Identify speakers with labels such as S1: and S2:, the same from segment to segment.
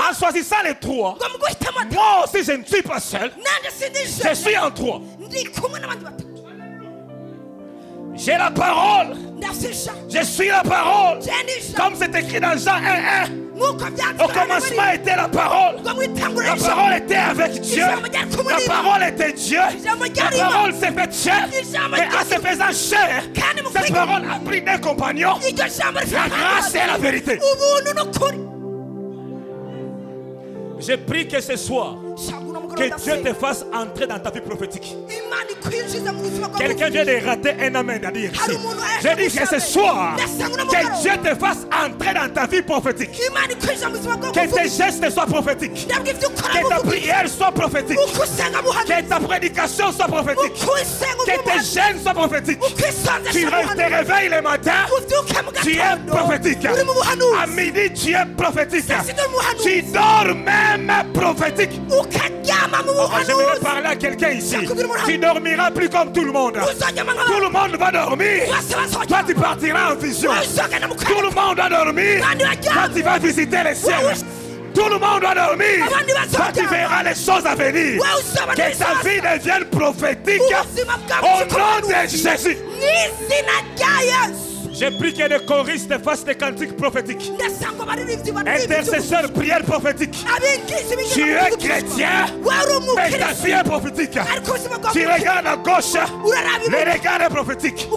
S1: En choisissant les trois, moi aussi je ne suis pas seul. Je suis en trois. J'ai la parole. Je suis la parole. Comme c'est écrit dans Jean 1:1. Au commencement était la parole. La parole était avec Dieu. La parole était Dieu. La parole s'est faite chair. Et en se faisant chair, cette parole a pris des compagnons. La grâce et la vérité. Je prie que ce soir, que Dieu te fasse entrer dans ta vie prophétique. Quelqu'un vient de rater un amen à dire ici. Je dis que ce soir, que Dieu te fasse entrer dans ta vie prophétique. Que tes gestes soient prophétiques. Que ta prière soit prophétique. Que ta prédication soit prophétique. Que tes jeûnes soient prophétiques. Tu te réveilles le matin, tu es prophétique. À midi, tu es prophétique. Tu dors même prophétique. J'aimerais parler à quelqu'un ici. Tu dormiras plus comme tout le monde. Tout le monde va dormir. Toi tu partiras en vision. Tout le monde va dormir. Toi tu vas visiter les ciels. Tout le monde va dormir. Toi tu verras les choses à venir. Que ta vie devienne prophétique. Au nom de Jésus. J'ai pris que les choristes fassent des cantiques prophétiques. Intercesseur, prière prophétique. Tu es chrétien, mais ta vie est prophétique. Tu regardes à gauche, le regard est prophétique.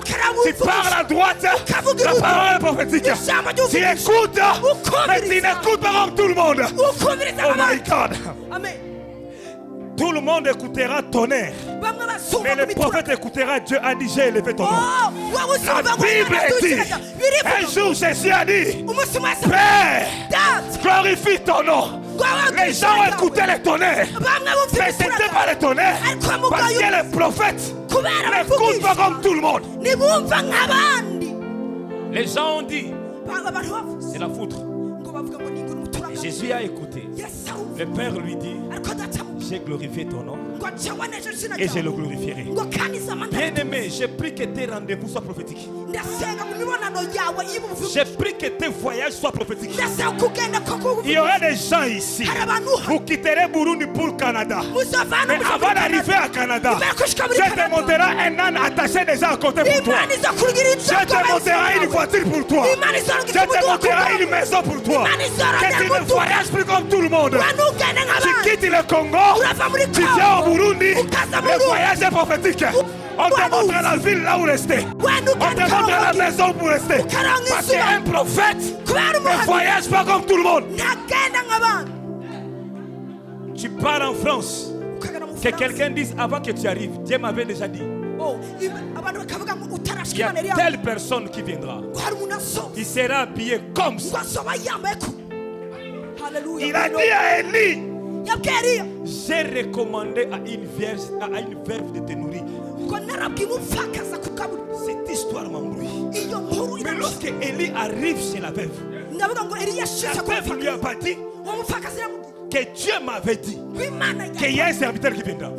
S1: Tu parles à droite, la parole est prophétique. Tu écoutes, mais tu n'écoutes pas comme tout le monde. Oh my God. Amen. Tout le monde écoutera tonnerre. Mais le prophète écoutera. Dieu a dit, j'ai élevé ton nom. La Bible dit, un jour Jésus a dit, Père, glorifie ton nom. Les gens ont écouté le tonnerre. Mais ce n'était pas le tonnerre. Parce que les prophètes n'écoutent pas comme tout le monde. Les gens ont dit, c'est la foudre. Et Jésus a écouté. Le Père lui dit, j'ai glorifié ton nom et je le glorifierai. Bien aimé, j'ai pris que tes rendez-vous soient prophétiques. J'ai pris que tes voyages soient prophétiques. Il y aura des gens ici. Vous quitterez Burundi pour le Canada. Mais avant d'arriver à Canada, Dieu te montrera un âne attaché déjà à côté pour toi. Dieu te montrera une voiture pour toi. Dieu te montrera une maison pour toi. Que tu ne voyages plus comme tout le monde. Tu quittes le Congo. Tu viens au Burundi, le voyage est prophétique. On te montre la ville là où rester. On te montre la maison pour rester. Parce qu'un prophète ne voyage pas comme tout le monde. Tu pars en France. Que quelqu'un dise avant que tu arrives, Dieu m'avait déjà dit. Il y a telle personne qui viendra. Il sera habillé comme ça. Il a dit à Élie, j'ai recommandé à une veuve de te nourrir. Cette histoire m'embrouille. Mais lorsque Élie arrive chez la veuve, la veuve lui a pas dit que Dieu m'avait dit qu'il y a un serviteur qui viendra.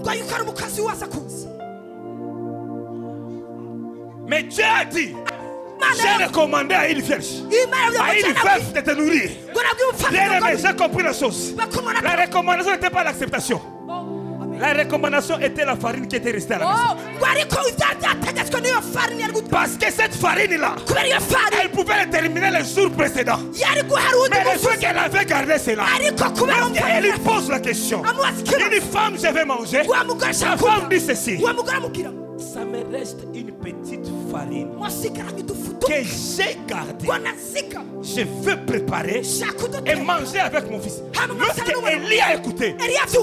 S1: Mais Dieu a dit, j'ai recommandé à une vierge, à une veuve de te nourrir. Bien aimé, j'ai compris la chose. La recommandation n'était pas l'acceptation. La recommandation était la farine qui était restée à la maison. Parce que cette farine-là, elle pouvait le terminer le jour précédent. Mais le jour qu'elle avait gardé cela, elle lui pose la question. Une femme, je vais manger. La femme dit ceci. Ça me reste une petite farine que j'ai gardée. Je veux préparer et manger avec mon fils. Lorsque Élie a écouté,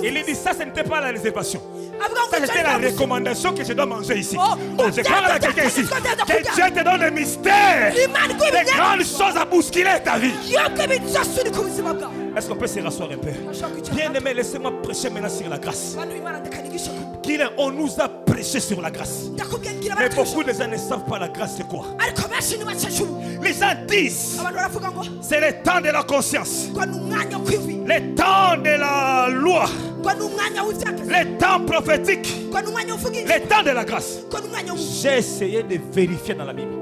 S1: il lui dit, ça ce n'était pas la réservation. Ça c'était la recommandation que je dois manger ici. Oh, je parle à quelqu'un ici. Que Dieu te donne le mystère. Des grandes choses à bousculer ta vie. Est-ce qu'on peut se rasseoir un peu? Bien aimé, laissez-moi prêcher maintenant sur la grâce. On nous a prêché sur la grâce. Mais beaucoup de gens ne savent pas la grâce c'est quoi. Les gens disent c'est le temps de la conscience, le temps de la loi, le temps prophétique, le temps de la grâce. J'ai essayé de vérifier dans la Bible.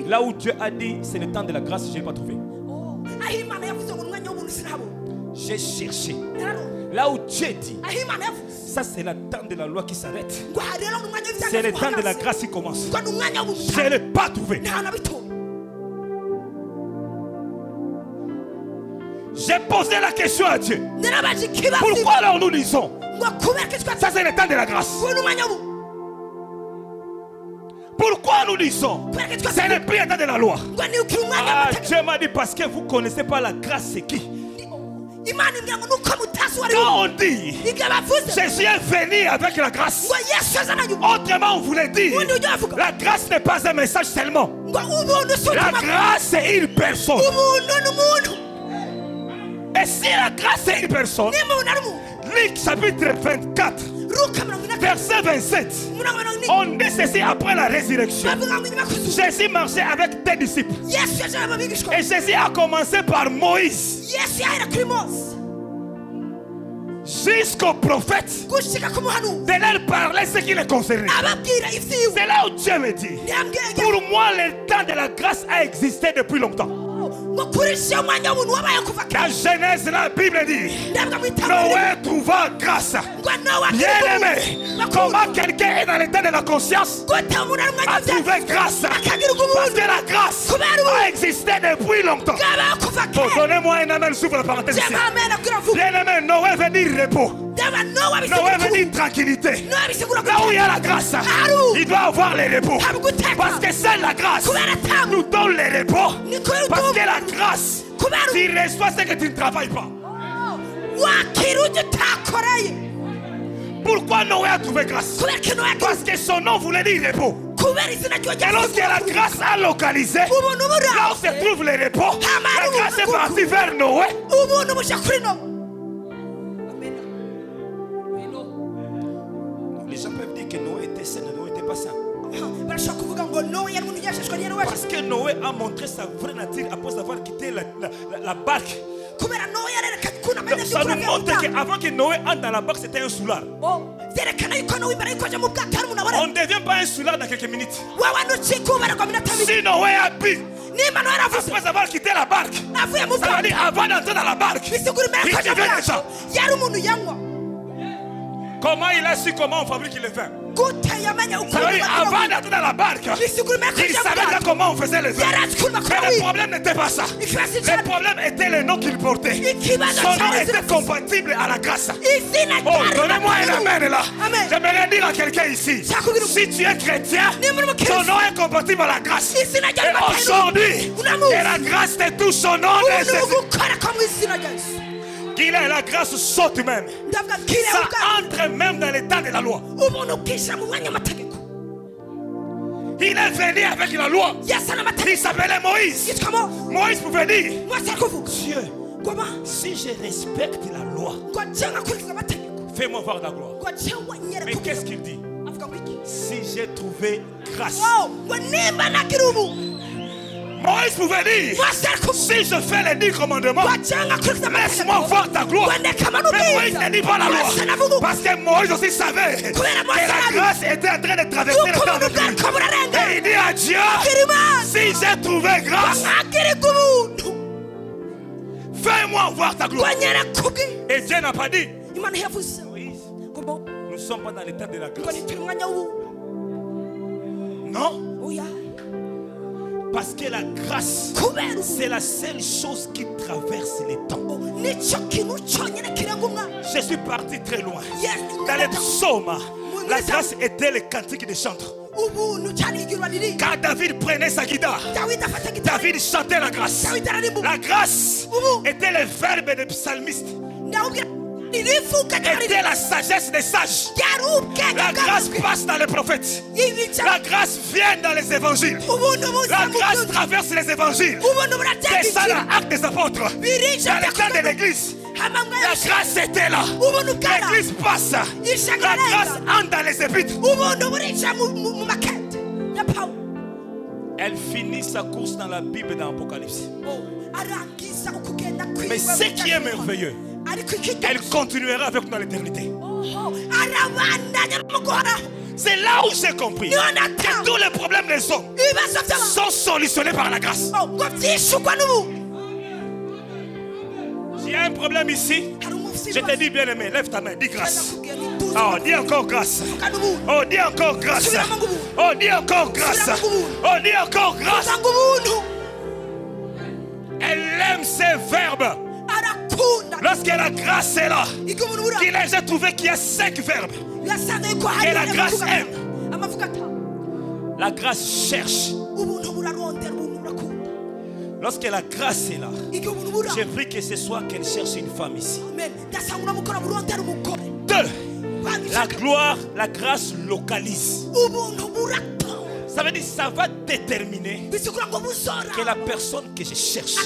S1: Là où Dieu a dit c'est le temps de la grâce, je n'ai pas trouvé. j'ai cherché. Là où Dieu dit, ça c'est le temps de la loi qui s'arrête. C'est le temps de la grâce qui commence. Je ne l'ai pas trouvé. J'ai posé la question à Dieu. Pourquoi alors nous lisons? Ça c'est le temps de la grâce. Pourquoi nous lisons? Ce n'est plus le temps de la loi. Ah, Dieu m'a dit parce que vous ne connaissez pas la grâce, c'est qui? Quand on dit Jésus est venu avec la grâce, autrement on voulait dire la grâce n'est pas un message seulement. La grâce c'est une personne. Et si la grâce est une personne, Luc chapitre 24 verset 27, on dit ceci après la résurrection. Jésus marchait avec des disciples. Et Jésus a commencé par Moïse jusqu'au prophète de leur parler ce qui les concernait. C'est là où Dieu me dit, pour moi le temps de la grâce a existé depuis longtemps. La Genèse, la Bible dit Noé trouva grâce. Bien aimé, comment quelqu'un est dans l'état de la conscience a trouvé grâce? Parce que la grâce a existé depuis longtemps. Oh, donnez-moi un amen, s'ouvre la parenthèse ici. Bien aimé, Noé veut dire repos. Noé veut dire tranquillité. Là où il y a la grâce, il doit avoir le repos. Parce que seule la grâce nous donne le repos. Parce que la grâce, tu reçois ce que tu ne travailles pas. Pourquoi Noé a trouvé grâce? Parce que son nom voulait dire repos. Et lorsque la grâce a localisé, là où se trouve le repos, la grâce est partie vers Noé. Les gens peuvent dire que Noé était saint, Noé n'était pas saint. Parce que Noé a montré sa vraie nature après avoir quitté la barque. Donc ça nous montre qu'avant que Noé entre dans la barque, c'était un soulard. On ne devient pas un soulard dans quelques minutes. Si Noé a bu après avoir quitté la barque, ça veut dire avant d'entrer dans la barque, il devient déjà. Comment il a su comment on fabrique le vin? Ça veut dire avant d'entrer dans la barque, il savait déjà comment on faisait le vin. Mais le problème n'était pas ça. Le problème était le nom qu'il portait. Son nom était compatible à la grâce. Oh, donnez-moi un amen là. J'aimerais dire à quelqu'un ici, si tu es chrétien, ton nom est compatible à la grâce. Et aujourd'hui, que la grâce te touche son nom de Jésus. Qu'il ait la grâce saute même. Ça entre même dans l'état de la loi. Il est venu avec la loi. Il s'appelait Moïse. Moïse pouvait dire, Dieu, si je respecte la loi, fais-moi voir ta gloire. Mais qu'est-ce qu'il dit? Si j'ai trouvé grâce. Moïse pouvait dire, si je fais les 10 commandements, laisse-moi voir ta gloire. Mais Moïse ne dit pas la loi. Parce que Moïse aussi savait que la grâce était en train de traverser le temps de lui. Et il dit à Dieu, si j'ai trouvé grâce, fais-moi voir ta gloire. Et Dieu n'a pas dit, Moïse, nous ne sommes pas dans l'état de la grâce. Non. Parce que la grâce, c'est la seule chose qui traverse les temps. Je suis parti très loin. Dans les psaumes, la grâce était le cantique des chantres. Quand David prenait sa guitare, David chantait la grâce. La grâce était le verbe des psalmistes. Était la sagesse des sages. La grâce passe dans les prophètes. La grâce vient dans les évangiles. La grâce traverse les évangiles. C'est ça l'acte des apôtres. Dans le temps de l'église, la grâce était là. L'église passe. La grâce entre dans les épîtres. Elle finit sa course dans la Bible dans l'Apocalypse. Mais ce qui est merveilleux, elle continuera avec nous dans l'éternité. C'est là où j'ai compris que tous les problèmes des hommes sont solutionnés par la grâce. S'il y a un problème ici, je te dis bien aimé, lève ta main, dis grâce. Oh, dis encore grâce. Oh, dis encore grâce. Oh, dis encore grâce. Oh, dis encore grâce. Elle aime ces verbes. Lorsque la grâce est là, qu'il a déjà trouvé qu'il y a 5 verbes. Et la grâce aime. La grâce cherche. Lorsque la grâce est là, j'ai vu que ce soit qu'elle cherche une femme ici. 2. La gloire, la grâce localise. Ça veut dire que ça va déterminer que la personne que je cherche,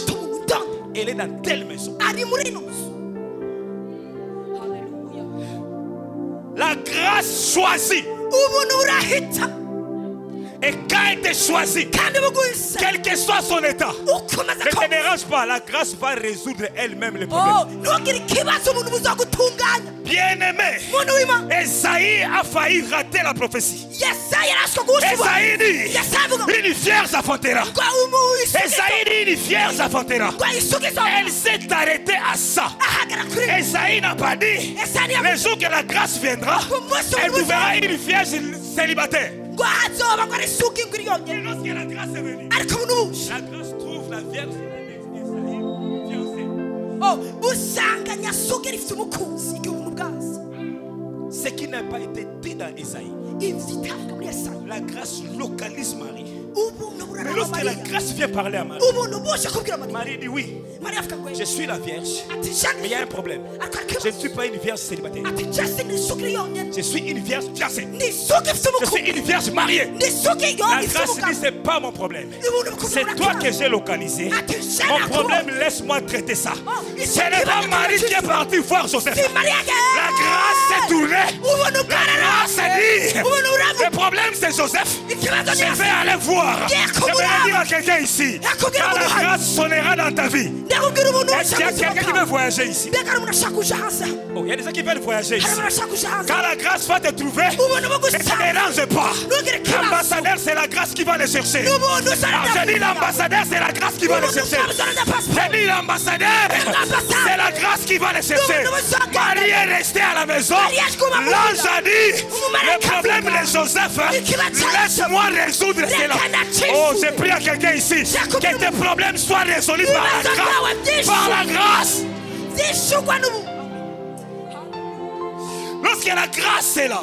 S1: elle est dans telle maison. La grâce choisit. Et quand elle te choisit, quel que soit son état, ne te dérange pas, la grâce va résoudre elle-même les problèmes. Bien-aimé, Esaïe a failli rater la prophétie. Esaïe dit, une vierge affrontera. Esaïe dit, une vierge affrontera. Elle s'est arrêtée à ça. Esaïe n'a pas dit, le jour que la grâce viendra, elle trouvera une vierge célibataire. Et lorsque la grâce est venue, la grâce trouve la vierge fiancée. Ce qui n'a pas été dit dans Esaïe, la grâce localise Marie. Mais lorsque la grâce vient parler à Marie, Marie dit oui, je suis la vierge, mais il y a un problème. Je ne suis pas une vierge célibataire. Je suis une vierge fiancée. Je suis une vierge mariée. La grâce dit c'est pas mon problème. C'est toi que j'ai localisé. Mon problème, laisse-moi traiter ça. Ce n'est pas Marie qui est partie voir Joseph. La grâce s'est tournée. La grâce dit le problème c'est Joseph. Je vais aller voir. Je vais dire à quelqu'un ici, quand la grâce sonnera dans ta vie, est-ce qu'il y a quelqu'un qui veut voyager ici? Oh, il y a des gens qui veulent voyager ici. Quand la grâce va te trouver, ne te dérange pas. L'ambassadeur, c'est la grâce qui va le chercher. Je dis l'ambassadeur, c'est la grâce qui va le chercher. Je dis l'ambassadeur, c'est la grâce qui va le chercher. Marie est restée à la maison. L'ange a dit, le problème de Joseph, laisse-moi résoudre cela. Oh, j'ai pris à quelqu'un ici que tes problèmes soient résolus par la grâce. Par la grâce. Lorsque la grâce est là,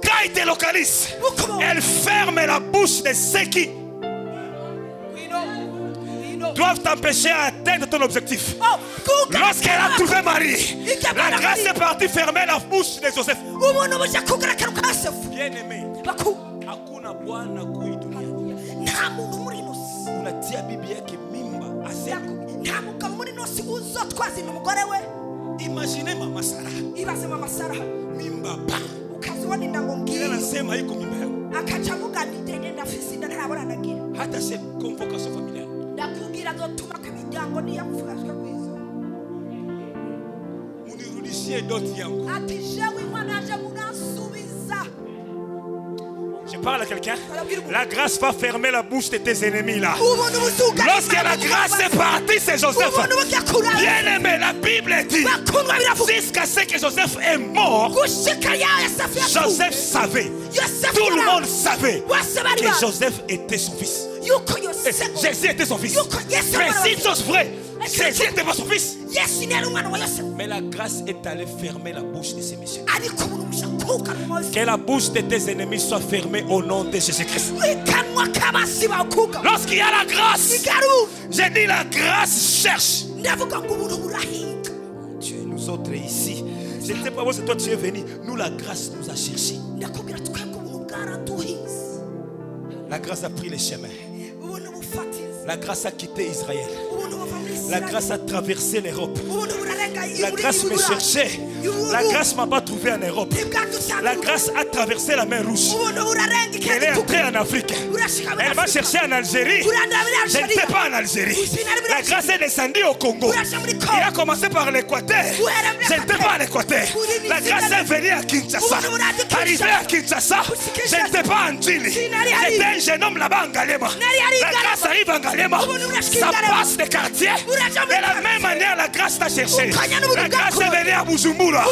S1: quand il te localise, elle ferme la bouche de ceux qui doivent t'empêcher d'atteindre ton objectif. Lorsqu'elle a trouvé Marie, la grâce est partie fermer la bouche de Joseph. Bien aimé, hakuna bwana kuidunia. Unatia bibi yake mimba asema. Imaginez mama Sarah. Mimba pa. Il anasema iko mimba yangu. Hata se convocation familiale. Munirudishie doti yangu. Je parle à quelqu'un. La grâce va fermer la bouche de tes ennemis là. Lorsque la grâce est partie, c'est Joseph. Bien aimé, la Bible dit jusqu'à ce que Joseph est mort, Joseph savait. Tout le monde savait que Joseph était son fils. Jésus était son fils. Mais si c'est vrai, Jésus n'était pas son fils. Mais la grâce est allée fermer la bouche de ces messieurs. Que la bouche de tes ennemis soit fermée au nom de Jésus-Christ. Lorsqu'il y a la grâce, j'ai dit la grâce cherche. Dieu, nous autres ici, je ne sais pas où c'est toi tu es venu. Nous, la grâce nous a cherché. La grâce a pris les chemins. La grâce a quitté Israël. La grâce a traversé l'Europe. La grâce me cherchait La grâce ne m'a pas trouvé en Europe. La grâce a traversé la mer Rouge. Elle est entrée en Afrique. Elle va chercher en Algérie. Je n'étais pas en Algérie. La grâce est descendue au Congo. Il a commencé par l'Équateur. Je n'étais pas à l'Équateur. La grâce est venue à Kinshasa. Arrivé à Kinshasa, je n'étais pas en Chili. J'étais un jeune homme là-bas en Galema. La grâce arrive en Galema. Ça passe des quartiers. De la même manière, la grâce t'a cherché. La grâce est venue à Bujumbura.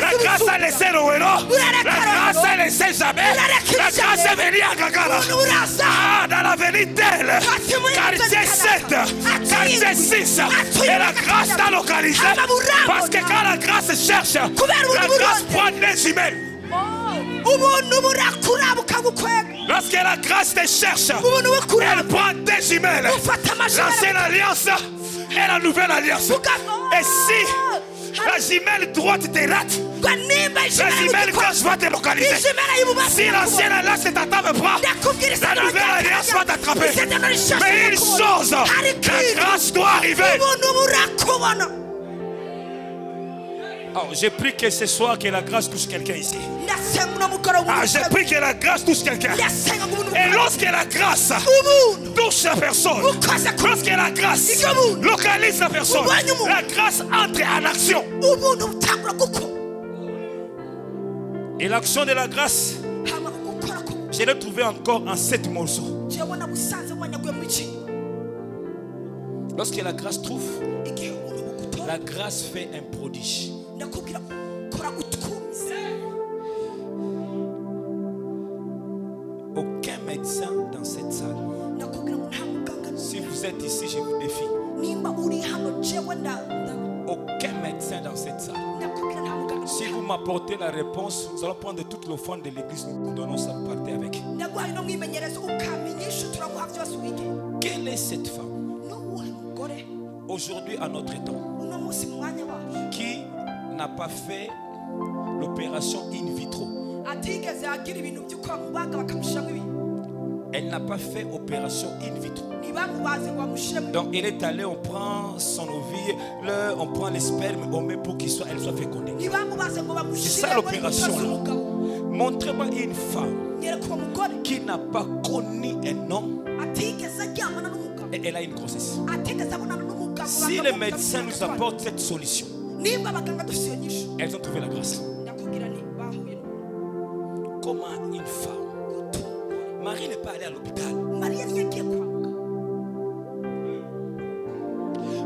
S1: La grâce a laissé Rowero. La grâce a laissé Jabel. La grâce est venue à Gagara. Ah, dans l'avenue d'elle. Quartier 7. Quartier 6. Et la grâce t'a localisé. Parce que quand la grâce cherche, la grâce prend des jumelles. Lorsque la grâce te cherche, elle prend des jumelles. L'ancienne alliance et la nouvelle alliance. Et si la jumelle droite te rate, la jumelle gauche va te localiser. Si l'ancienne alliance t'attrape pas, la nouvelle alliance va t'attraper. Mais une chose, la grâce doit arriver. Oh, j'ai pris que ce soir que la grâce touche quelqu'un ici. Ah, j'ai pris que la grâce touche quelqu'un. Et lorsque la grâce touche la personne, lorsque la grâce localise la personne, la grâce entre en action. Et l'action de la grâce, je l'ai trouvé encore en 7 morceaux. Lorsque la grâce trouve, la grâce fait un prodige. Aucun médecin dans cette salle. Si vous êtes ici, je vous défie. Aucun médecin dans cette salle. Si vous m'apportez la réponse, nous allons prendre toute l'offrande de l'église, nous donnons ça, partez avec. Quelle est cette femme aujourd'hui à notre temps qui n'a pas fait l'opération in vitro? Elle n'a pas fait opération in vitro. Donc elle est allée, on prend son ovule, on prend les spermes, on met pour qu'elle soit fécondée. C'est ça l'opération. Montrez-moi une femme qui n'a pas connu un homme et elle a une grossesse. Si les médecins nous apportent cette solution, elles ont trouvé la grâce. Comment une femme, Marie n'est pas allée à l'hôpital.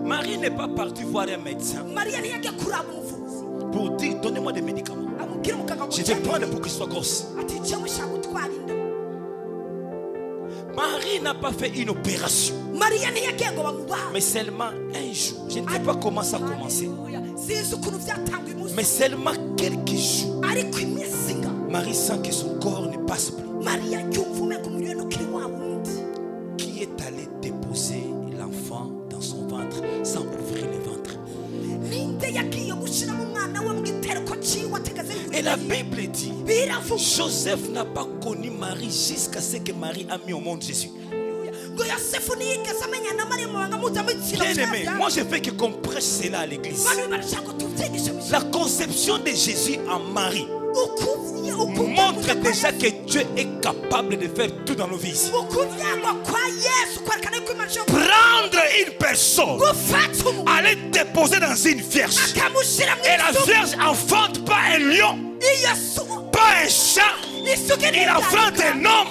S1: Marie n'est pas partie voir un médecin pour dire donnez-moi des médicaments. Je vais prendre pour qu'il soit grosse. Marie n'a pas fait une opération, mais seulement un jour. Je ne sais pas comment ça a commencé, mais seulement quelques jours, Marie sent que son corps ne passe plus. Qui est allé déposer l'enfant dans son ventre sans ouvrir le ventre? Et la Bible dit, Joseph n'a pas connu Marie jusqu'à ce que Marie a mis au monde Jésus. Bien-aimé, moi je veux qu'on prêche cela à l'église. La conception de Jésus en Marie montre déjà que Dieu est capable de faire tout dans nos vies ici. Prendre une personne, aller déposer dans une vierge, et la vierge enfante pas un lion, pas un chat, il enfante un homme,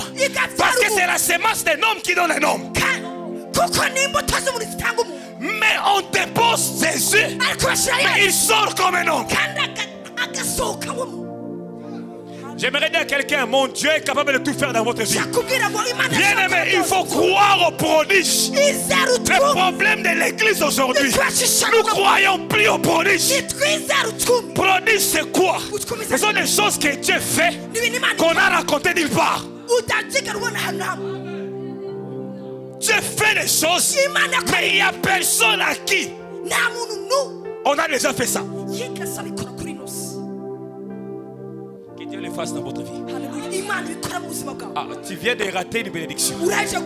S1: parce que c'est la semence d'un homme qui donne un homme. Mais on dépose Jésus, mais il sort comme un homme. J'aimerais dire à quelqu'un, mon Dieu est capable de tout faire dans votre vie. Bien aimé, il faut croire au prodige. Le problème de l'église aujourd'hui, nous croyons plus au prodige. Prodige c'est quoi? Ce sont des choses que Dieu fait, qu'on a racontées nulle part. Dieu fait des choses, mais il n'y a personne à qui on a déjà fait ça. Que Dieu le fasse dans votre vie. Ah, tu viens de rater une bénédiction.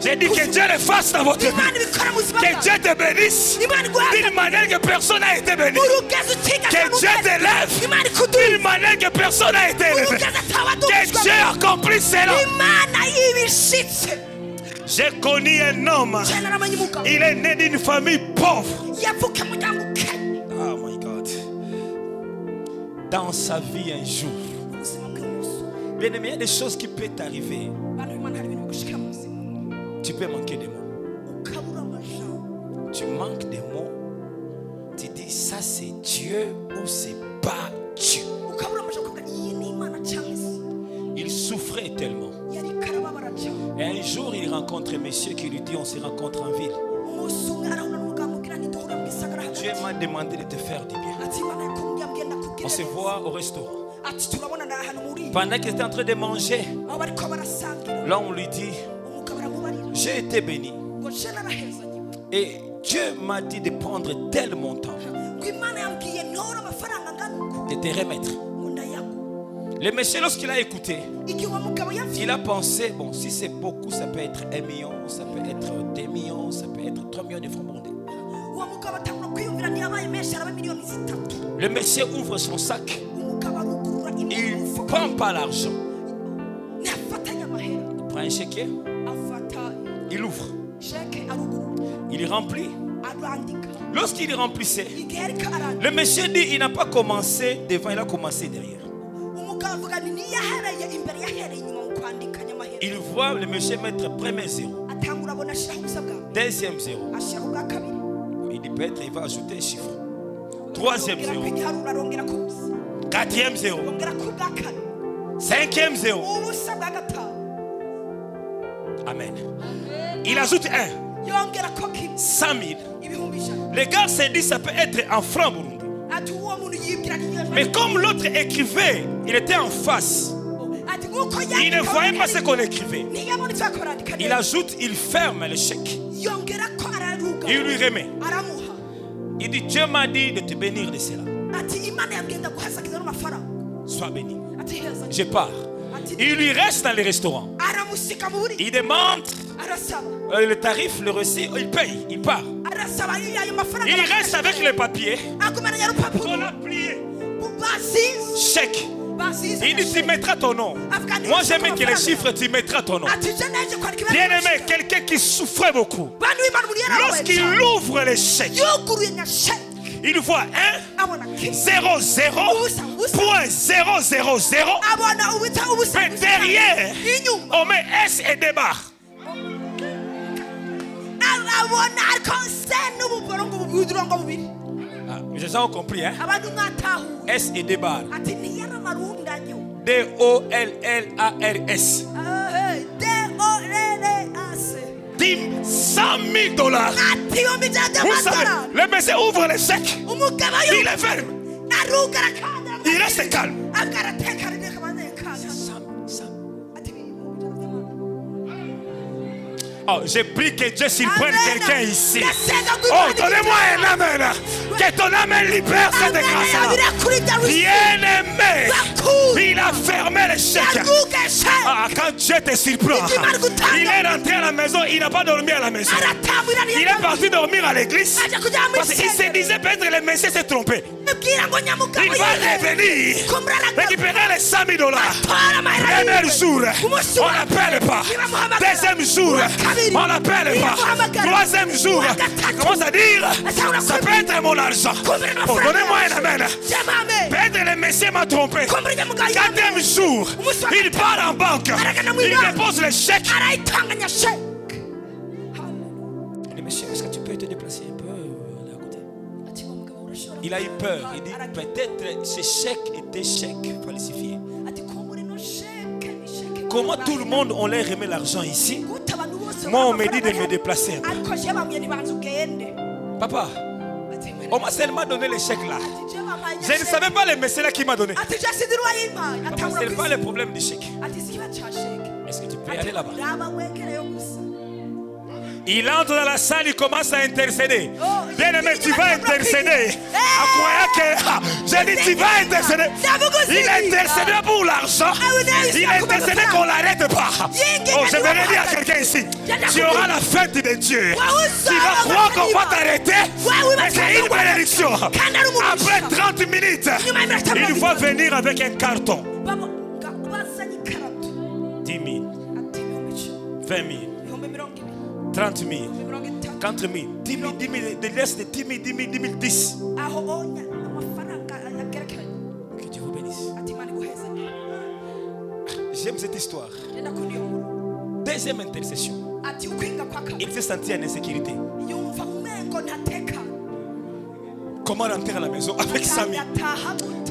S1: J'ai dit que Dieu le fasse dans votre vie. Que Dieu te bénisse d'une manière que personne n'a été béni. Que Dieu te lève que personne n'a été élevé. Que Dieu accomplisse cela. J'ai connu un homme. Il est né d'une famille pauvre. Oh my God. Dans sa vie un jour. Bien aimé, il y a des choses qui peuvent t'arriver. Tu peux manquer des mots. Tu manques des mots. Tu dis ça c'est Dieu ou c'est pas Dieu. Il souffrait tellement. Et un jour il rencontre un monsieur qui lui dit on se rencontre en ville. Dieu m'a demandé de te faire du bien. On se voit au restaurant. Pendant qu'il était en train de manger, là on lui dit j'ai été béni et Dieu m'a dit de prendre tel montant, de te remettre. Le monsieur, lorsqu'il a écouté, il a pensé, bon, si c'est beaucoup, ça peut être 1 million, ça peut être 2 millions, ça peut être 3 millions de francs burundais. Le monsieur ouvre son sac, il ne prend pas l'argent. Il prend un chéquier, il ouvre, il remplit. Lorsqu'il remplissait, le monsieur dit il n'a pas commencé devant, il a commencé derrière. Il voit le monsieur mettre premier zéro, deuxième zéro. Il dit peut-être il va ajouter un chiffre. Troisième zéro, quatrième zéro, cinquième zéro. Amen. Il ajoute un. 100 000. Le gars s'est dit ça peut être en francs burundais. Mais comme l'autre écrivait, il était en face. Il ne voyait pas ce qu'on écrivait. Il ajoute, il ferme le chèque. Il lui remet. Il dit Dieu m'a dit de te bénir de cela. Sois béni. Je pars. Il lui reste dans le restaurant. Il demande le tarif, le reçu, il paye, il part. Il reste avec le papier. On a plié. Chèque. Il dit tu mettras ton nom. Moi j'aime que les chiffres tu mettras ton nom. Bien aimé, quelqu'un qui souffrait beaucoup. Lorsqu'il ouvre le chèque, il voit 1, 0, 0, point 0, 0, 0. Mais derrière, on met S et des barres. Je sens compris, hein? S et des barres. D-O-L-L-A-R-S. 100 000 $. Vous savez, le monsieur ouvre le chèque. Il est ferme. Il reste calme. Oh, j'ai pris que Dieu surprenne quelqu'un ici. Oh, donnez-moi un amen. Que ton âme libère cette grâce-là. Bien-aimé, il a fermé le chèque. Ah, quand Dieu te surprend, il est rentré à la maison, il n'a pas dormi à la maison. Il est parti dormir à l'église. Parce qu'il se disait peut-être le monsieur s'est trompé. Il va revenir, récupérer les 100 000 $. Premier jour, on n'appelle pas. Deuxième jour, on n'appelle pas. Troisième jour, il commence à dire ça peut être mon argent. Oh, donnez-moi un amen. Peut-être le monsieur m'a trompé. Quatrième jour, il part en banque. Il dépose le chèque. Le monsieur, est-ce que tu peux te déplacer un peu là à côté? Il a eu peur. Il dit peut-être ce chèque était chèque falsifié. Comment tout le monde on leur remet l'argent ici? Moi on me dit de me déplacer. Papa, on m'a seulement donné le chèque là. Je ne savais pas le monsieur là qui m'a donné. Papa, ce n'est pas le problème du chèque. Est-ce que tu peux aller là-bas? Il entre dans la salle, il commence à intercéder. Bien-aimé, tu vas intercéder. J'ai dit, tu vas intercéder. Il a intercédé pour l'argent. Il a intercédé qu'on ne l'arrête pas. Oh, je vais dire à quelqu'un ici. Tu auras la fête de Dieu. Tu vas croire qu'on va t'arrêter. Mais c'est une bénédiction. Après 30 minutes, il va venir avec un carton. 10 000, 20 000, 30 000, 4 000, 10 000, 10 000, laisse de 10 000, 10 000, 10 000, 10. Que Dieu vous bénisse. J'aime cette histoire. Deuxième intercession. Il s'est senti en insécurité. Comment rentrer à la maison avec Samy?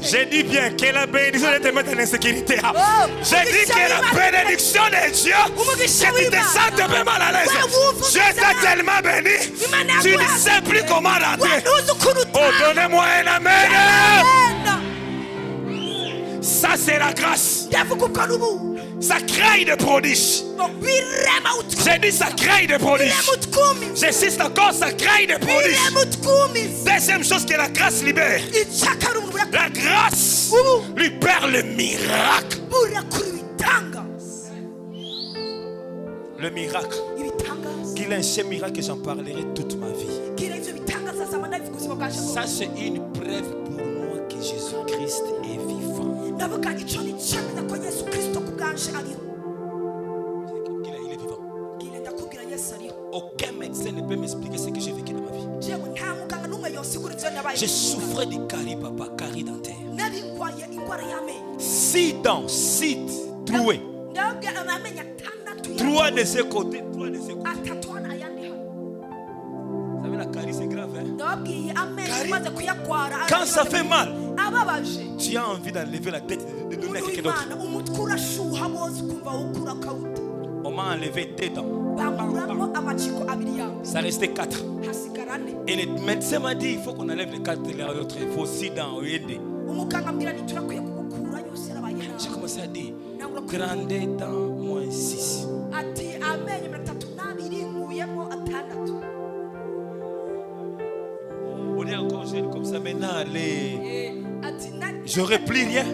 S1: J'ai dit bien que la bénédiction de te mettre en insécurité. J'ai dit que la bénédiction de Dieu, que tu te sens un peu mal à l'aise. Dieu t'a tellement béni, tu ne sais plus comment rentrer. Oh, donnez-moi un amen. Ça, c'est la grâce. Ça crée des prodiges. J'ai dit ça crée des prodiges. J'insiste encore, ça crée des prodiges. Deuxième chose que la grâce libère. La grâce libère le miracle. Le miracle. Qu'il a un seul miracle que j'en parlerai toute ma vie. Ça, c'est une preuve pour moi que Jésus-Christ est vivant. Il est vivant. Aucun médecin ne peut m'expliquer ce que j'ai vécu dans ma vie. J'ai souffert de carie, papa, carie dentaire. 6 dents, 6 trouées. 3 de ce côté, 3 de ce côté. Vous savez, la carie, c'est grave, hein? Carie. Quand ça fait mal, tu as envie d'enlever la tête de donner à quelqu'un d'autre. On m'a enlevé 2 dents. Ça restait 4. Et le médecin m'a dit il faut qu'on enlève les 4 de l'autre. Il faut 6 dents. J'ai commencé à dire 32 dents moins 6. On est encore jeune comme ça. Maintenant, allez. J'aurais plus rien.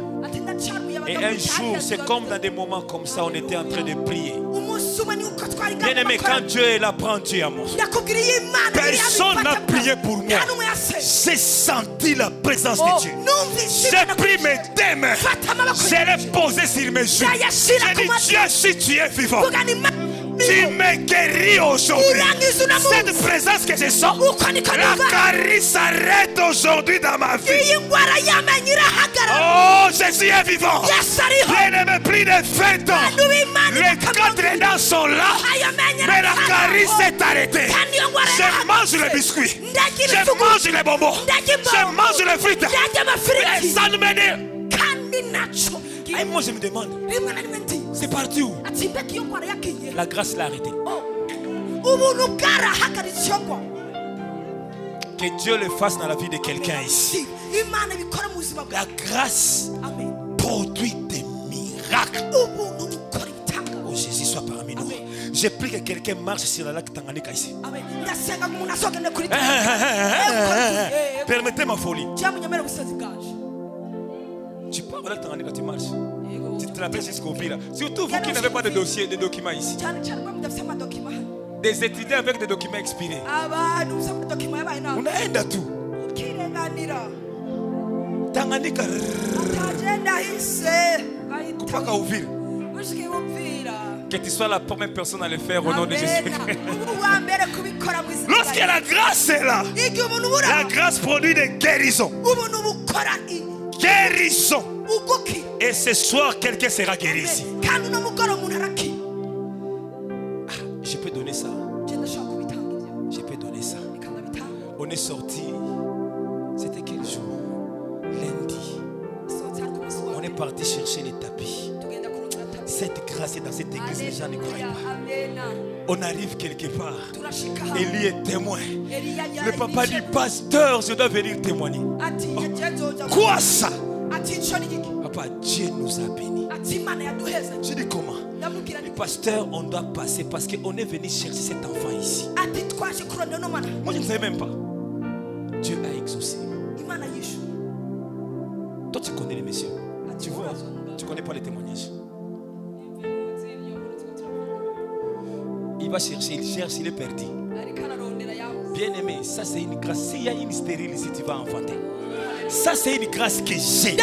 S1: Et un jour, c'est comme dans des moments comme ça, on était en train de prier. Bien aimé, quand Dieu est là, prends Dieu à moi. Personne n'a prié pour moi. J'ai senti la présence de Dieu. J'ai pris mes 2 mains. Je l'ai posé sur mes joues. J'ai dit, Dieu, si tu es vivant, tu me guéris aujourd'hui. Cette présence que je sens, la carie s'arrête aujourd'hui dans ma vie. Oh, Jésus est vivant. Bien-aimé, plus de 20 ans. Les 4 dents sont là, mais la carie s'est arrêtée. Je mange le biscuit, je mange les bonbons, je mange les frites. Et ça ne m'aide. Et moi je me demande, c'est parti où? La grâce l'a arrêté. Que Dieu le fasse dans la vie de quelqu'un ici. La grâce produit des miracles. Oh, Jésus soit parmi nous. J'ai pris que quelqu'un marche sur la lac Tanganyika ici. Permettez ma folie. Tu pars au lac Tanganyika, tu marches. Tu te rappelles jusqu'au ville. Surtout vous qui n'avez pas de dossier, de documents ici. Des étudiants avec des documents expirés. On a un atout. Tanganyika. Kupaka Uvira. Que tu sois la première personne à le faire au nom de Jésus. Lorsque la grâce est là, la grâce produit des guérisons. Guérison. Et ce soir, quelqu'un sera guéri ici. Je peux donner ça. Je peux donner ça. On est sorti. C'était quel jour? Lundi. On est parti chercher les tapis. Cette grâce est dans cette église, les gens ne croient pas. On arrive quelque part. Élie est témoin. Le papa dit, pasteur, je dois venir témoigner. Oh. Quoi ça? Papa, Dieu nous a bénis. Je dis comment?
S2: Le pasteur, on doit passer parce qu'on est venu chercher cet enfant ici. Moi, je ne savais même pas. Dieu a exaucé. Toi, tu connais les messieurs. Tu vois, tu ne connais pas les témoignages. Il va chercher, il cherche, il est perdu. Bien aimé, ça c'est une grâce. S'il y a une stérile ici, tu vas enfanter. Ça c'est une grâce que j'ai. Tu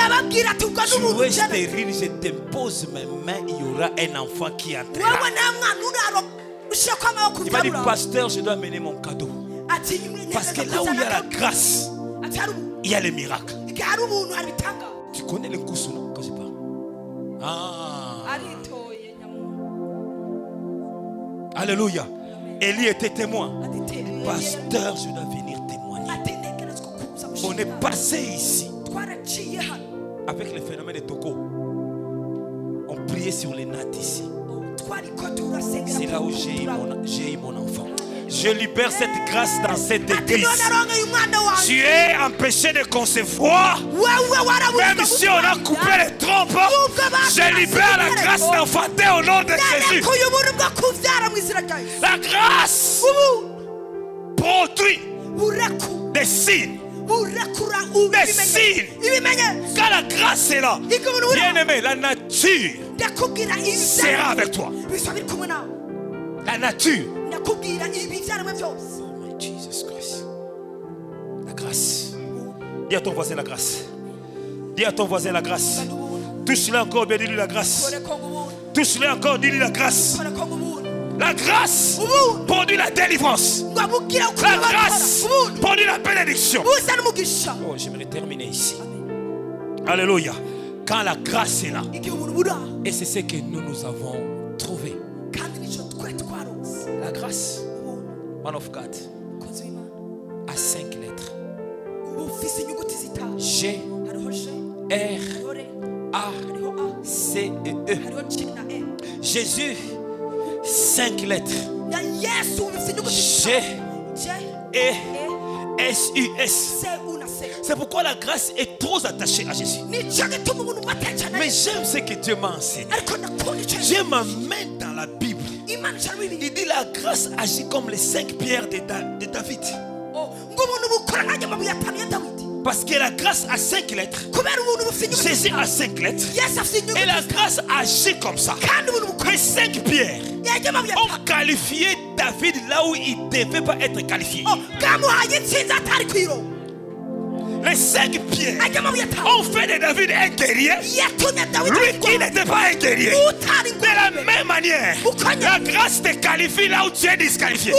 S2: es stérile, je te pose mes mains, il y aura un enfant qui entrera. Il m'a dit, pasteur, je dois amener mon cadeau. Parce que là où il y a la grâce, il y a les miracles. Tu connais le Koussou, non, quand je parle? Alléluia. Élie était témoin. Pasteur, je dois venir témoigner. On est passé ici avec le phénomène de Toko. On priait sur les nattes ici. C'est là où j'ai eu mon enfant. Je libère cette grâce dans cette église. Tu es empêché de concevoir. Même si on a coupé les trompes, je libère la grâce d'enfanter au nom de Jésus. La grâce produit des signes. Des signes. Quand la grâce est là, bien aimé, la nature sera avec toi. La nature. Oh my Jesus Christ. La grâce. Dis à ton voisin la grâce. Dis à ton voisin la grâce. Touche-le encore, bien dis-lui la grâce. Touche-le encore, dis-lui la grâce. La grâce produit la délivrance. La grâce produit la bénédiction. Oh, j'aimerais terminer ici. Alléluia. Quand la grâce est là, et c'est ce que nous avons trouvé. La grâce, man of God, a 5 lettres. G, R, A, C et E. Jésus, 5 lettres. G, E, S, U, S. C'est pourquoi la grâce est trop attachée à Jésus. Mais j'aime ce que Dieu m'a enseigné. Dieu m'amène dans la Bible. Il dit la grâce agit comme les 5 pierres de David. Parce que la grâce a 5 lettres. Jésus a 5 lettres. Et la grâce agit comme ça. Les 5 pierres ont qualifié David là où il ne devait pas être qualifié. Les 5 pierres ont fait de David un guerrier. Lui qui n'était pas un guerrier. De la même manière, la grâce te qualifie là où tu es disqualifié.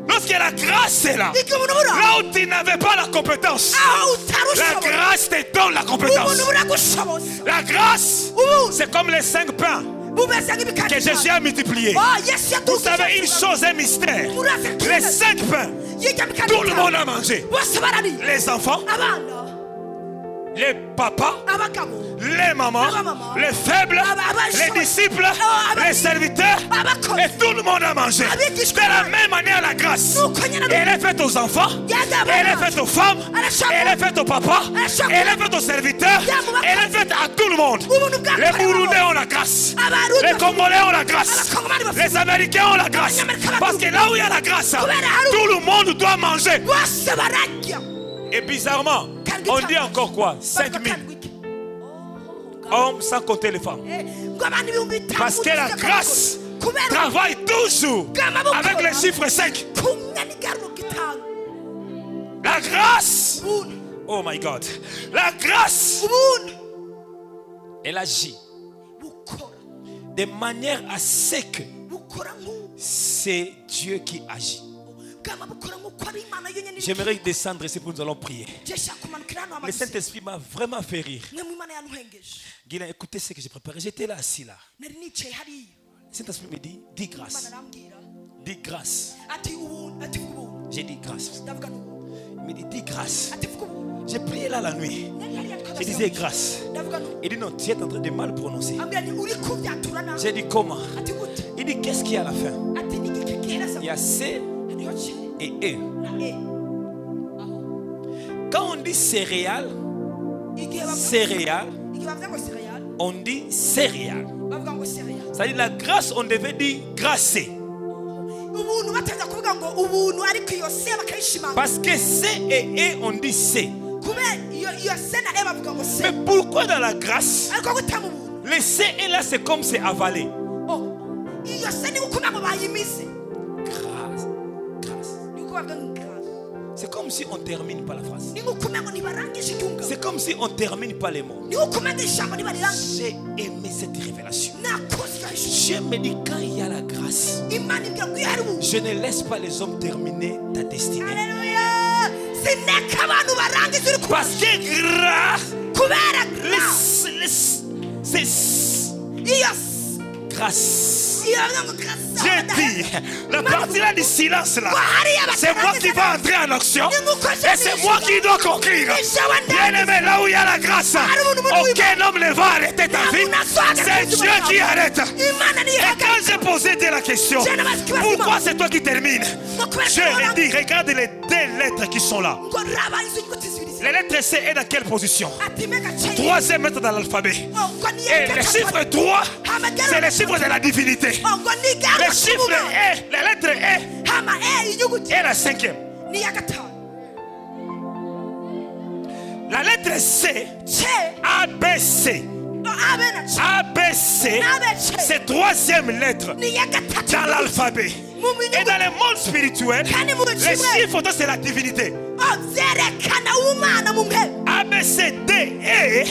S2: Lorsque la grâce est là, là où tu n'avais pas la compétence, la grâce te donne la compétence. La grâce, c'est comme les 5 pains que Jésus a multipliés. Vous savez une chose, un mystère. Les 5 pains, tout le monde a mangé. Les enfants, les papas, les mamans, les faibles, les disciples, les serviteurs, et tout le monde a mangé. De la même manière, la grâce, elle est faite aux enfants, elle est faite aux femmes, elle est faite aux papas, elle est faite aux serviteurs, elle est faite à tout le monde. Les Burundais ont la grâce, les Congolais ont la grâce, les Américains ont la grâce. Parce que là où il y a la grâce, tout le monde doit manger. Et bizarrement, on dit encore quoi? 5000 hommes sans compter les femmes. Parce que la grâce travaille toujours avec le chiffre 5. La grâce, oh my God, la grâce, elle agit de manière à ce que c'est Dieu qui agit. J'aimerais descendre ici pour nous allons prier. Le Saint-Esprit m'a vraiment fait rire. Guilain, écoutez ce que j'ai préparé. J'étais là, assis là. Le Saint-Esprit me dit, dis grâce. Dis grâce. J'ai dit grâce. Il me dit, dis grâce. J'ai prié là la nuit. Je disais grâce. Il dit, non, tu es en train de mal prononcer. J'ai dit, comment? Il dit, qu'est-ce qu'il y a à la fin? Il y a C et E. Quand on dit céréales, on dit céréales. C'est-à-dire la grâce, on devait dire grâcer. Parce que C et E, on dit C. Mais pourquoi dans la grâce, le C et là, c'est comme c'est avalé. Grâce. C'est comme si on ne termine pas la phrase. C'est comme si on ne termine pas les mots. J'ai aimé cette révélation. Je me dis, quand il y a la grâce, je ne laisse pas les hommes terminer ta destinée. Parce que grâce. J'ai dit, la partie là du silence là, c'est moi qui va entrer en action et c'est moi qui dois conclure. Bien aimé, là où il y a la grâce, aucun homme ne va arrêter ta vie. C'est Dieu qui arrête. Et quand j'ai posé la question, pourquoi c'est toi qui termines? Je l'ai dit, regarde les deux lettres qui sont là. Les lettres C est dans quelle position? Troisième lettre dans l'alphabet. Et le chiffre 3, c'est le chiffre de la divinité. Le chiffre E, la lettre E, est la cinquième. La lettre C, ABC. ABC, c'est troisième lettre dans l'alphabet. Et dans le monde spirituel, les chiffres, c'est la divinité. A, B, C, D, E.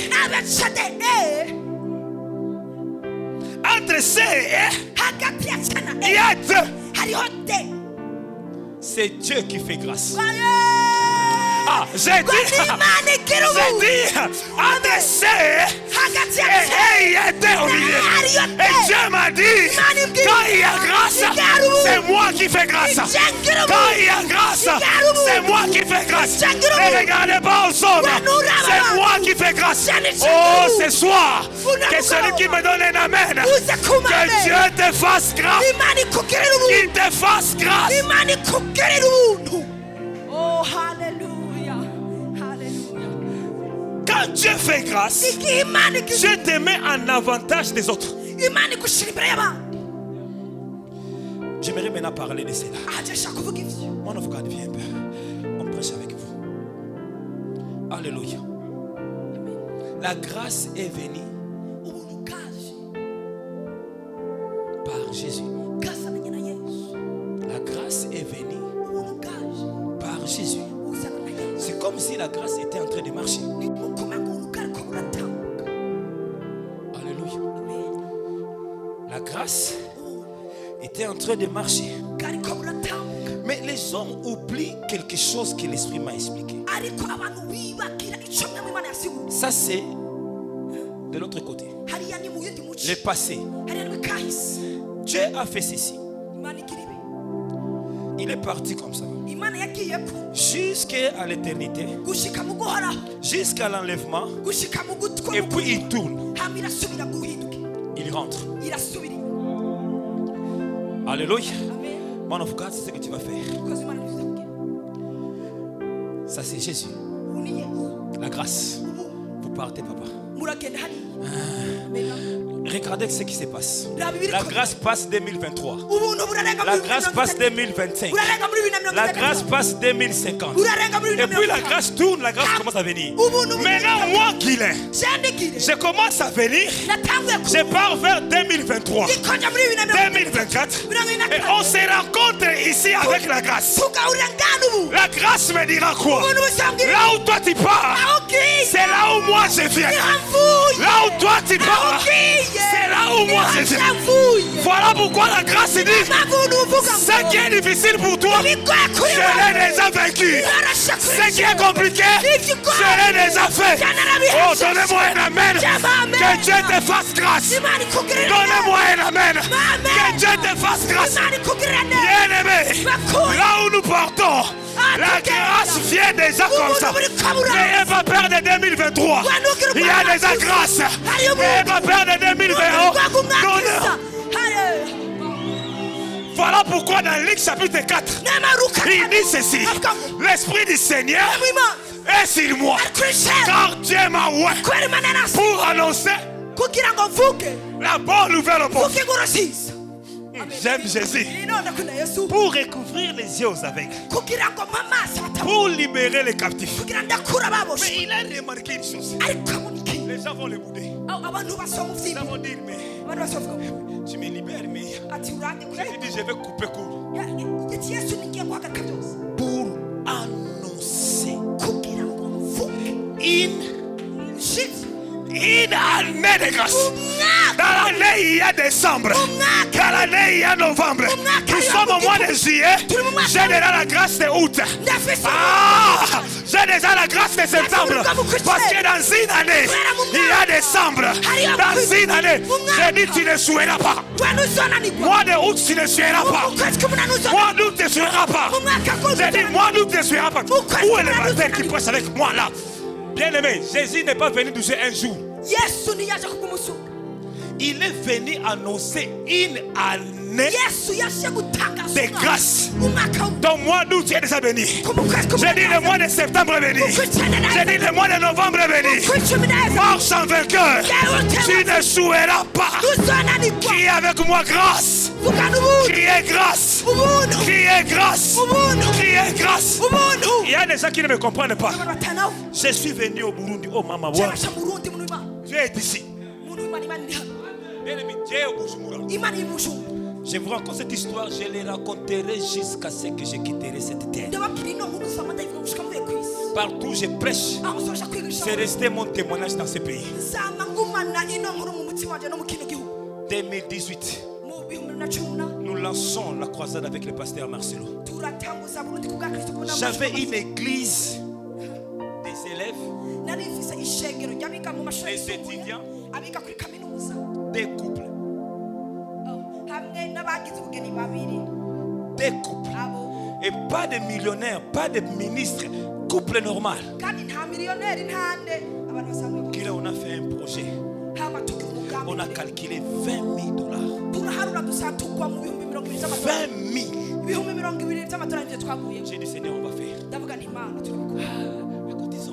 S2: Entre C et E, il y a deux. C'est Dieu qui fait grâce. Ah, j'ai dit, entre C et il y a deux au milieu. Et Dieu m'a dit, quand il y a grâce, c'est moi qui fais grâce. Quand il y a grâce, c'est moi qui fais grâce. Ne regardez pas aux hommes, c'est moi qui fais grâce. Oh, ce soir, que celui qui me donne un amen, que Dieu te fasse grâce. Qu'il te fasse grâce.
S3: Oh, hallelujah.
S2: Quand Dieu fait grâce, Dieu te met en avantage des autres. J'aimerais maintenant parler de cela. Man of God, viens un peu. On prêche avec vous. Alléluia. La grâce est venue par Jésus. La grâce est venue par Jésus. C'est comme si la grâce était en train de marcher. Alléluia. La grâce était en train de marcher. Mais les hommes oublient quelque chose que l'Esprit m'a expliqué. Ça, c'est de l'autre côté. Le passé. Dieu a fait ceci. Il est parti comme ça. Jusqu'à l'éternité. Jusqu'à l'enlèvement. Et puis il tourne. Il rentre. Alléluia. Man of God, c'est ce que tu vas faire. Ça, c'est Jésus. La grâce. Vous partez, papa. Regardez ce qui se passe. La grâce passe 2023. La grâce passe 2025. La grâce passe 2050. Et puis la grâce tourne, la grâce commence à venir. Maintenant, moi qui l'ai, je commence à venir. Je pars vers 2023, 2024. Et on se rencontre ici avec la grâce. La grâce me dira quoi? Là où toi tu pars, c'est là où moi je viens. Là où toi tu pars, c'est là où moi je viens. Voilà pourquoi la grâce dit, ce qui est difficile pour toi, je l'ai déjà vécu. Ce qui est compliqué, je l'ai déjà fait. Oh, donnez-moi un amen. Que Dieu te fasse grâce. Donnez-moi un amen. Que Dieu te fasse grâce. Bien aimé, là où nous partons, la grâce vient déjà comme ça. N'ayez pas peur de 2023. Il y a déjà grâce. N'ayez pas peur de 2021. Voilà pourquoi dans Luc chapitre 4, il dit ceci. L'Esprit du Seigneur est sur moi. Car Dieu m'a oint pour annoncer La bonne nouvelle au pauvre. J'aime Jésus. Pour recouvrir les yeux aux aveugles. Pour libérer les captifs. Mais il a remarqué une chose. Les gens vont le bouder. Ils vont dire, mais tu me libères, mais Jésus dit, je vais couper court. Pour annoncer une année de grâce. Dans l'année, il y a décembre. Dans l'année, il y a novembre. Nous sommes au mois de juillet. J'ai déjà la grâce de août. J'ai déjà la grâce de septembre. Parce que dans une année, il y a décembre. Dans une année, j'ai dit, tu ne souhairas pas. Mois de août, tu ne souhairas pas. Mois d'août, tu ne souhairas pas. J'ai dit, mois d'août, tu ne souhairas pas. Où est le pasteur qui prêche avec moi là? Bien aimé, Jésus n'est pas venu doucher un jour. Il est venu annoncer une année de grâce. Ton mois d'août est déjà béni. J'ai dit le mois de septembre est béni. J'ai dit le mois de novembre est béni. Marche en vainqueur. Tu ne souhairas pas. Qui est avec moi grâce? Qui est grâce? Qui est grâce? Qui est grâce? Il y a des gens qui ne me comprennent pas. Je suis venu au Burundi. Oh maman, j'ai été ici. Je vous raconte cette histoire, je les raconterai jusqu'à ce que je quitterai cette terre. Partout où je prêche, c'est resté mon témoignage dans ce pays. 2018, nous lançons la croisade avec le pasteur Marcelo. J'avais une église des élèves, des étudiants, des couples. Des couples. Et pas de millionnaires, pas de ministres. Couple normal. On a fait un projet. On a calculé $20,000. 20,000. J'ai dit, Seigneur, on va faire.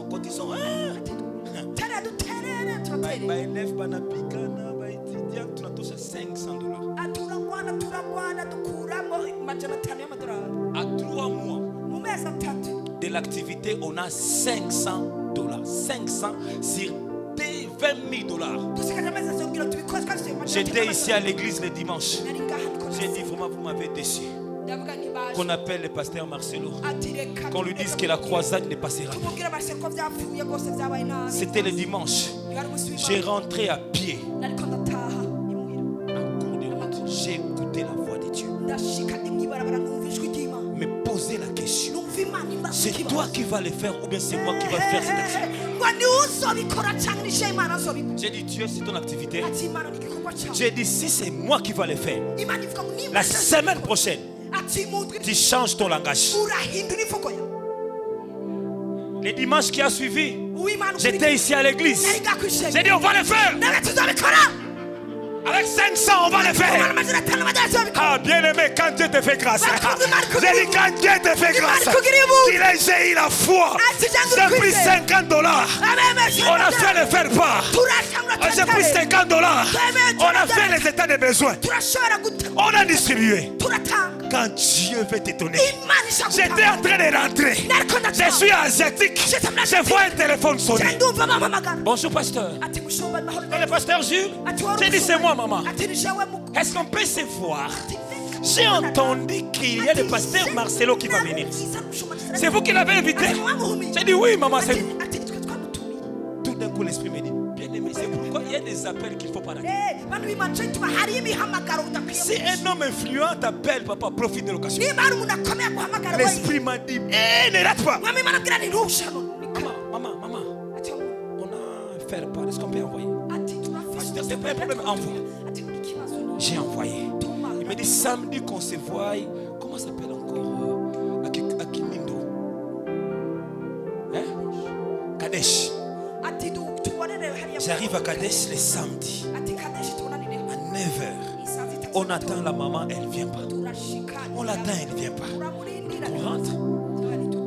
S2: Cotisons. Élève, tu as touché $500. À 3 mois de l'activité, on a $500. 500 sur $20,000. J'étais ici à l'église le dimanche. J'ai dit vraiment, vous m'avez déçu. Qu'on appelle le pasteur Marcelo. Qu'on lui dise que la croisade ne passera pas. C'était le dimanche. J'ai rentré à pied. J'ai écouté la voix de Dieu. Me poser la question. C'est toi qui vas le faire ou bien c'est moi qui vais faire cette action? J'ai dit, Dieu, c'est ton activité. J'ai dit, si c'est moi qui vais le faire, la semaine prochaine, tu changes ton langage. Le dimanche qui a suivi, j'étais ici à l'église. J'ai dit, on va le faire. Avec 500, on va le faire. Ah, bien aimé, quand Dieu te fait grâce. J'ai dit, quand Dieu te fait grâce, j'ai eu la foi. J'ai pris $50. On a fait le faire part. J'ai pris $50. On a fait les états de besoin. On a distribué. Quand Dieu veut t'étonner, j'étais en train de rentrer. Je suis asiatique. Je vois un téléphone sonner. Bonjour, pasteur. Le pasteur Jules. J'ai dit, c'est moi, maman. Est-ce qu'on peut se voir? J'ai entendu qu'il y a le pasteur Marcelo qui va venir. C'est vous qui l'avez invité? J'ai dit, oui, maman, c'est vous. Tout d'un coup, l'esprit me dit, bien aimé, c'est pourquoi il y a des appels qu'il ne faut pas rater. Si un homme influent t'appelle, papa, profite de l'occasion. L'esprit m'a dit, ne rate pas. Maman, on a fait part. Est-ce qu'on peut envoyer? C'est pas un problème, envoie. J'ai envoyé. Il me dit samedi qu'on se voit. Comment ça s'appelle encore? Akinindo. Kadesh. J'arrive à Kadesh le samedi. À 9h. On attend la maman, elle ne vient pas. On l'attend, elle ne vient pas. On rentre.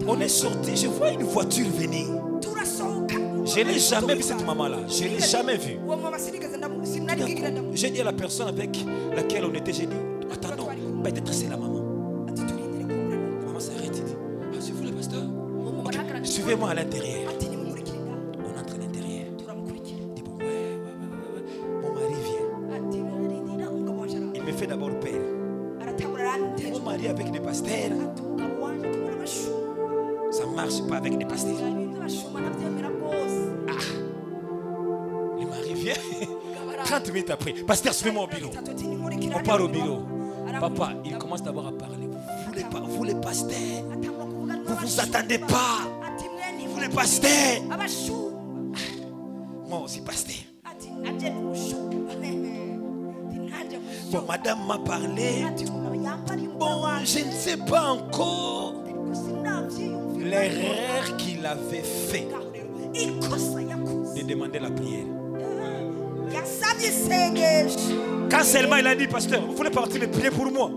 S2: On est sorti. Je vois une voiture venir. Je n'ai jamais vu cette maman-là. Je ne l'ai jamais vue. J'ai dit à la personne avec laquelle on était, j'ai dit, attendons, peut-être c'est la maman. La maman s'arrête, il dit, ah, c'est vous le pasteur? Okay, suivez-moi à l'intérieur. On entre à l'intérieur. Il dit, bon, ouais. Mon mari vient. Il me fait d'abord peur. Mon mari avec des pasteurs. Ça ne marche pas avec des pasteurs. Ah, le mari vient. 30 minutes après, pasteur, suivez-moi au bureau. On part au bureau. Papa, il commence d'abord à parler. Vous les pasteurs, vous ne vous attendez pas. Vous les pasteurs. Moi aussi pasteur. Bon, madame m'a parlé. Bon, je ne sais pas encore l'erreur qu'il avait fait de demander la prière. Quand seulement il a dit, pasteur, vous voulez partir de prier pour moi?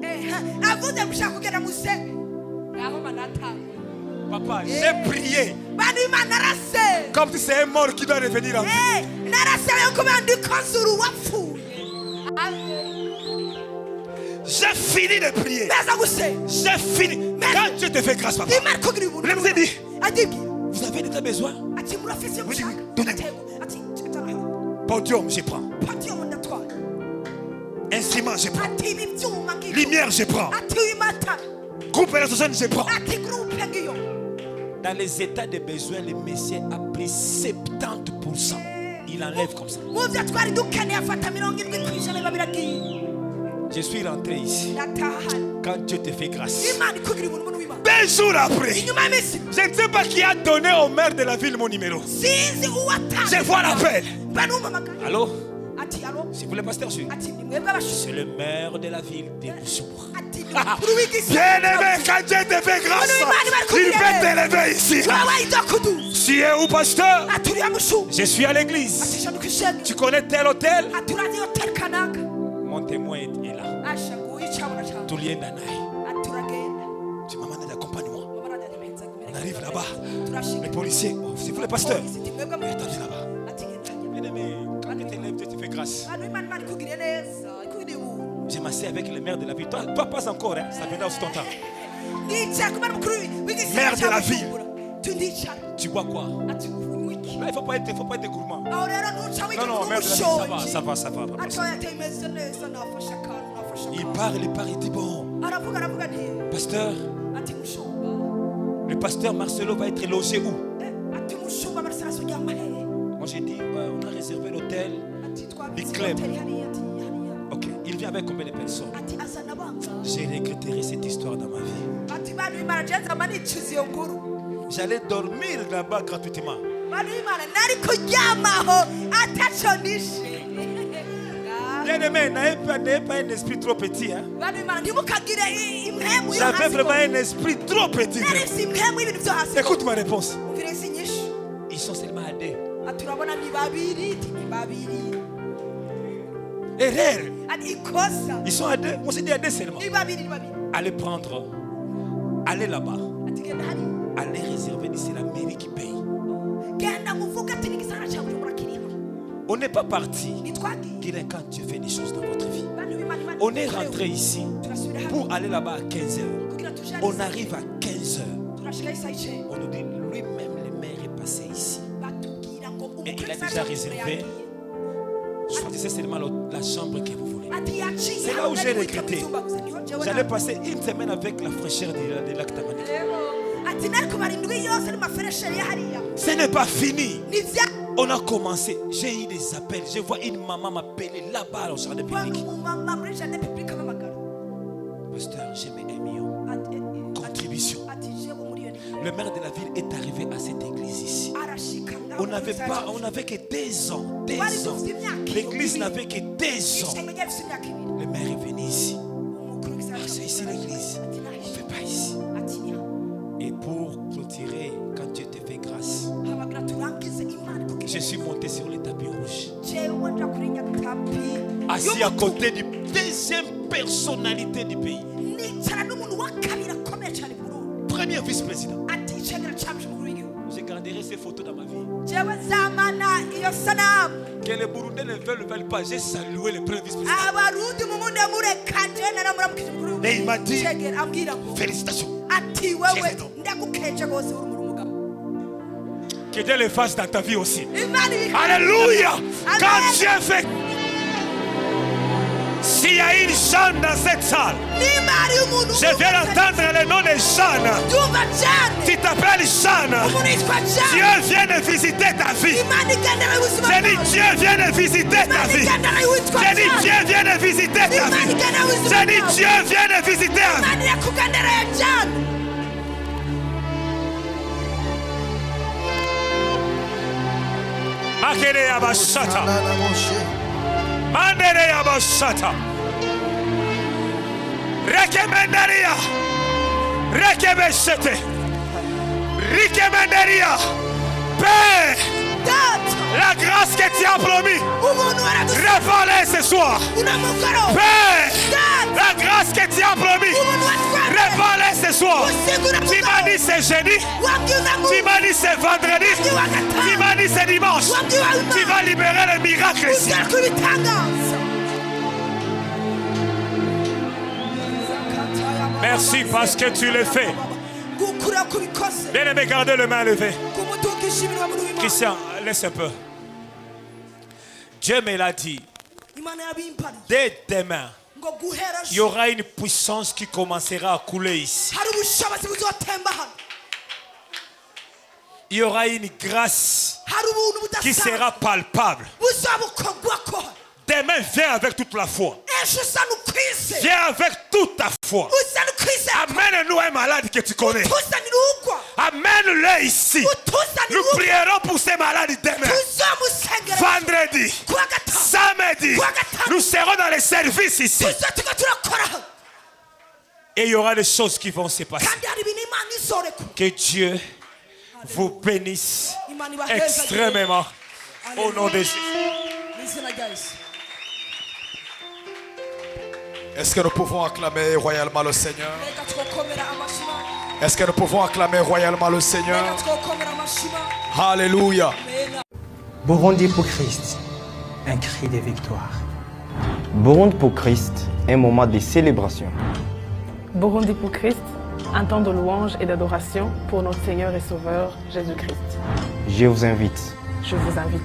S2: Papa, j'ai prié. Comme si c'est un mort qui doit revenir en vie. J'ai fini de prier. J'ai fini. Quand Dieu te fait grâce, papa, je vous ai dit, vous avez des besoins? Vous dites, donnez-moi. Podium, je prends. Instrument, je prends. Lumière, je prends. Groupe électrogène, je prends. Dans les états de besoin, le Messie a pris 70%. Il enlève comme ça. Je suis rentré ici. Quand Dieu te fait grâce. 2 jours après, je ne sais pas qui a donné au maire de la ville mon numéro. Je vois l'appel. Allô? Si vous le pasteur, c'est le maire de la ville de Boussour. Bien aimé, quand Dieu te fait grâce, il va t'élever ici. Tu es où, pasteur? Je suis à l'église. Tu connais tel hôtel? Mon témoin est là. Tout lien d'Anaï. Tu m'as demandé d'accompagnement. On arrive là-bas. Les policiers, c'est vous le pasteur? Attendez là-bas. Bien aimé, quand tu t'élèves, Dieu te fait grâce. J'ai massé avec le maire de la ville. Toi pas encore, hein? Ça viendra aussi ton temps. Maire de la ville. Tu bois quoi? Là, il ne faut pas être gourmand. Non, maire de la ville, ça va. Il part, il dit bon. Pasteur, le pasteur Marcelo va être logé où? Moi j'ai dit, on a réservé l'hôtel Big Club. Ok, il vient avec combien de personnes? J'ai regretté cette histoire dans ma vie. J'allais dormir là-bas gratuitement. Bien aimé, n'ayez pas un esprit trop petit. Hein? J'avais vraiment un esprit trop petit. Écoute ma réponse. Ils sont seulement à 2. Erreur. Ils sont à 2. On s'est dit à 2 seulement. Allez prendre. Allez là-bas. Allez réserver. C'est la mairie qui paye. On n'est pas parti quand Dieu fait des choses dans votre vie. On est rentré ici pour aller là-bas à 15h. On arrive à 15h. On nous dit lui-même, le maire est passé ici. Et il a déjà réservé. Choisissez seulement la chambre que vous voulez. C'est là où j'ai regretté. J'allais passer une semaine avec la fraîcheur de lac Tamanika. Ce n'est pas fini. On a commencé. J'ai eu des appels. Je vois une maman m'appeler là-bas au jardin public. Pasteur, j'ai mis 1 million. Contribution. Le maire de la ville est arrivé à cette église ici. On n'avait que 2 ans. 2 ans. L'église n'avait que 2 ans. Le maire est venu ici. C'est ici l'église. On ne fait pas ici. Et pour clôturer, quand Dieu te fait grâce, je suis monté sur le tapis rouge. Assis à côté du 2e personnalité du pays. Premier vice-président. Je garderai ces photos dans ma vie. Que les Burundais ne veulent pas. J'ai salué le premier vice-président.
S1: Et il m'a dit, félicitations.
S2: Que Dieu le fasse dans ta vie aussi. Alléluia. Quand Dieu fait. S'il y a une Jeanne dans cette salle, je viens d'entendre le nom de Jeanne. Tu t'appelles Jeanne. Dieu vient de visiter ta vie. J'ai dit Dieu vient de visiter ta vie. J'ai dit Dieu vient de visiter ta vie. J'ai dit Dieu vient de visiter ta vie. Makere Abashata. Mandere Abashata. Rekemendaria. Rekebeshete. Rikemendaria. Père, la grâce que tu as promis, révèle ce soir. Père, la grâce que tu as promis, révèle ce soir. Tu m'as dit c'est jeudi, tu m'as dit c'est vendredi, tu m'as dit c'est dimanche. Tu vas libérer le miracle ici. Merci parce que tu le fais. Bien aimé, gardez le main levée. Christian, laisse un peu. Dieu me l'a dit. Dès demain, il y aura une puissance qui commencera à couler ici. Il y aura une grâce qui sera palpable. Demain, viens avec toute la foi. Viens avec toute ta foi. Amène-nous un malade que tu connais. Amène-le ici. Nous prierons pour ces malades demain. Vendredi, samedi, nous serons dans les services ici. Et il y aura des choses qui vont se passer. Que Dieu vous bénisse extrêmement au nom de Jésus.
S3: Est-ce que nous pouvons acclamer royalement le Seigneur? Est-ce que nous pouvons acclamer royalement le Seigneur? Alléluia.
S4: Burundi pour Christ, un cri de victoire.
S5: Burundi pour Christ, un moment de célébration.
S6: Burundi pour Christ, un temps de louange et d'adoration pour notre Seigneur et Sauveur Jésus-Christ.
S5: Je vous invite.
S6: Je vous invite.